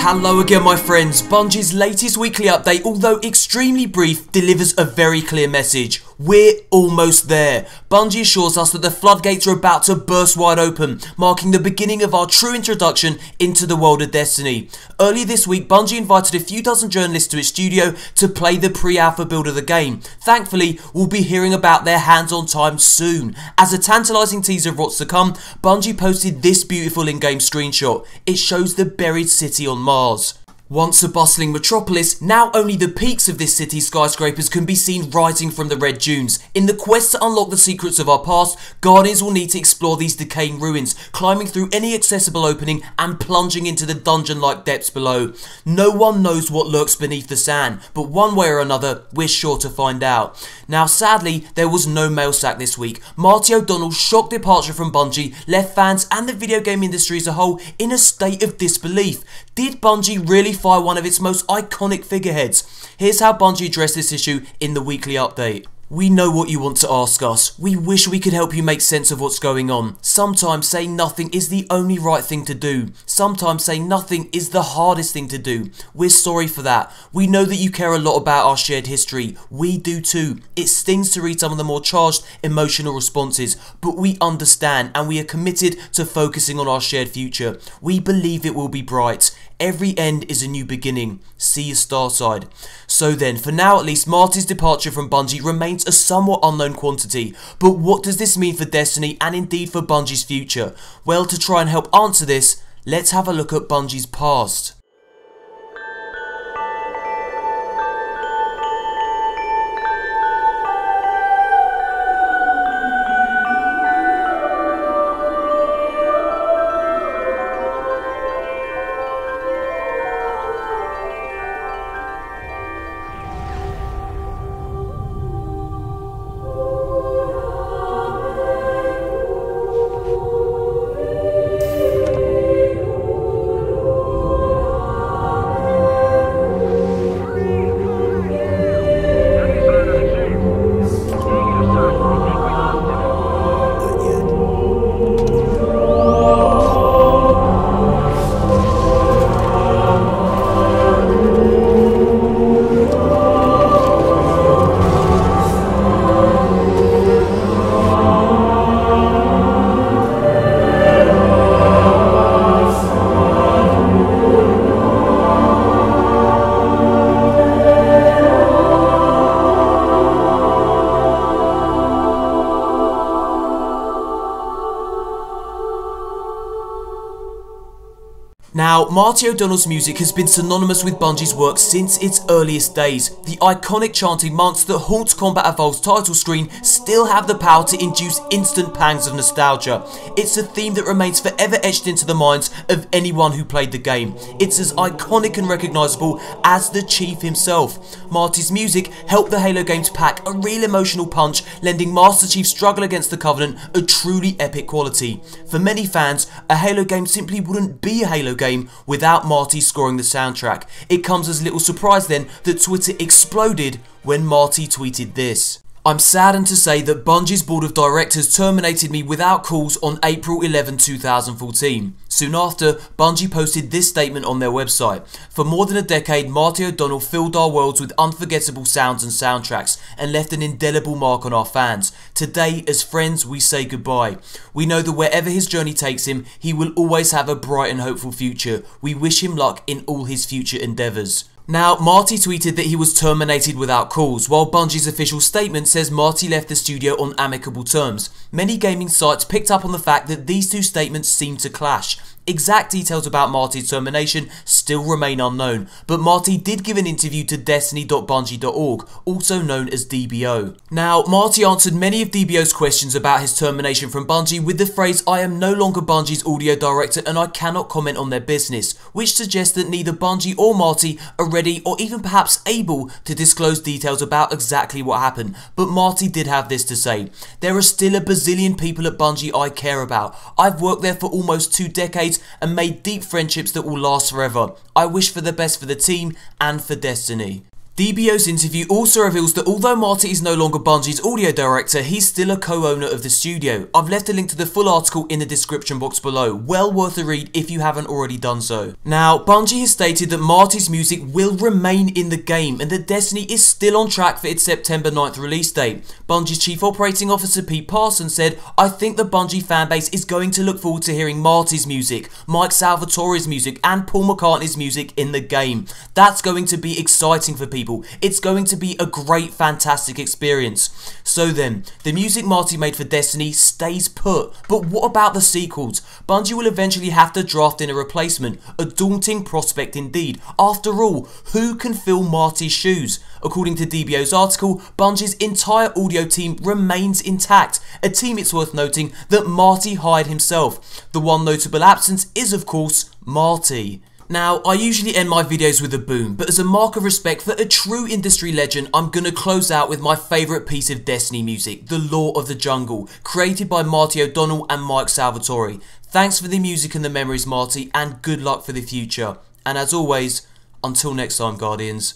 Hello again my friends. Bungie's latest weekly update, although extremely brief, delivers a very clear message. We're almost there. Bungie assures us that the floodgates are about to burst wide open, marking the beginning of our true introduction into the world of Destiny. Earlier this week, Bungie invited a few dozen journalists to its studio to play the pre-alpha build of the game. Thankfully, we'll be hearing about their hands-on time soon. As a tantalising teaser of what's to come, Bungie posted this beautiful in-game screenshot. It shows the buried city on Mars. Once a bustling metropolis, now only the peaks of this city's skyscrapers can be seen rising from the red dunes. In the quest to unlock the secrets of our past, Guardians will need to explore these decaying ruins, climbing through any accessible opening and plunging into the dungeon-like depths below. No one knows what lurks beneath the sand, but one way or another, we're sure to find out. Now sadly, there was no mail sack this week. Marty O'Donnell's shock departure from Bungie left fans and the video game industry as a whole in a state of disbelief. Did Bungie really fire one of its most iconic figureheads? Here's how Bungie addressed this issue in the weekly update. We know what you want to ask us. We wish we could help you make sense of what's going on. Sometimes saying nothing is the only right thing to do. Sometimes saying nothing is the hardest thing to do. We're sorry for that. We know that you care a lot about our shared history. We do too. It stings to read some of the more charged emotional responses, but we understand and we are committed to focusing on our shared future. We believe it will be bright. Every end is a new beginning. See your star side. So then, for now at least, Marty's departure from Bungie remains a somewhat unknown quantity. But what does this mean for Destiny and indeed for Bungie's future? Well, to try and help answer this, let's have a look at Bungie's past. Now, Marty O'Donnell's music has been synonymous with Bungie's work since its earliest days. The iconic chanting monks that haunt Combat Evolved's title screen still have the power to induce instant pangs of nostalgia. It's a theme that remains forever etched into the minds of anyone who played the game. It's as iconic and recognisable as the Chief himself. Marty's music helped the Halo games pack a real emotional punch, lending Master Chief's struggle against the Covenant a truly epic quality. For many fans, a Halo game simply wouldn't be a Halo game without Marty scoring the soundtrack. It comes as little surprise then that Twitter exploded when Marty tweeted this. I'm saddened to say that Bungie's board of directors terminated me without cause on April 11, 2014. Soon after, Bungie posted this statement on their website. For more than a decade, Marty O'Donnell filled our worlds with unforgettable sounds and soundtracks and left an indelible mark on our fans. Today, as friends, we say goodbye. We know that wherever his journey takes him, he will always have a bright and hopeful future. We wish him luck in all his future endeavours. Now, Marty tweeted that he was terminated without cause, while Bungie's official statement says Marty left the studio on amicable terms. Many gaming sites picked up on the fact that these two statements seem to clash. Exact details about Marty's termination still remain unknown, but Marty did give an interview to destiny.bungie.org, also known as DBO. Now, Marty answered many of DBO's questions about his termination from Bungie with the phrase, "I am no longer Bungie's audio director and I cannot comment on their business," which suggests that neither Bungie or Marty are ready or even perhaps able to disclose details about exactly what happened. But Marty did have this to say: "There are still a bazillion people at Bungie I care about. I've worked there for almost 2 decades and made deep friendships that will last forever. I wish for the best for the team and for Destiny." DBO's interview also reveals that although Marty is no longer Bungie's audio director, he's still a co-owner of the studio. I've left a link to the full article in the description box below, well worth a read if you haven't already done so. Now, Bungie has stated that Marty's music will remain in the game and that Destiny is still on track for its September 9th release date. Bungie's Chief Operating Officer Pete Parsons said, "I think the Bungie fanbase is going to look forward to hearing Marty's music, Mike Salvatore's music and Paul McCartney's music in the game. That's going to be exciting for people. It's going to be a great, fantastic experience." So then, the music Marty made for Destiny stays put, but what about the sequels? Bungie will eventually have to draft in a replacement, a daunting prospect indeed. After all, who can fill Marty's shoes? According to DBO's article, Bungie's entire audio team remains intact, a team it's worth noting that Marty hired himself. The one notable absence is of course Marty. Now, I usually end my videos with a boom, but as a mark of respect for a true industry legend, I'm gonna close out with my favourite piece of Destiny music, The Law of the Jungle, created by Marty O'Donnell and Mike Salvatore. Thanks for the music and the memories, Marty, and good luck for the future. And as always, until next time, Guardians.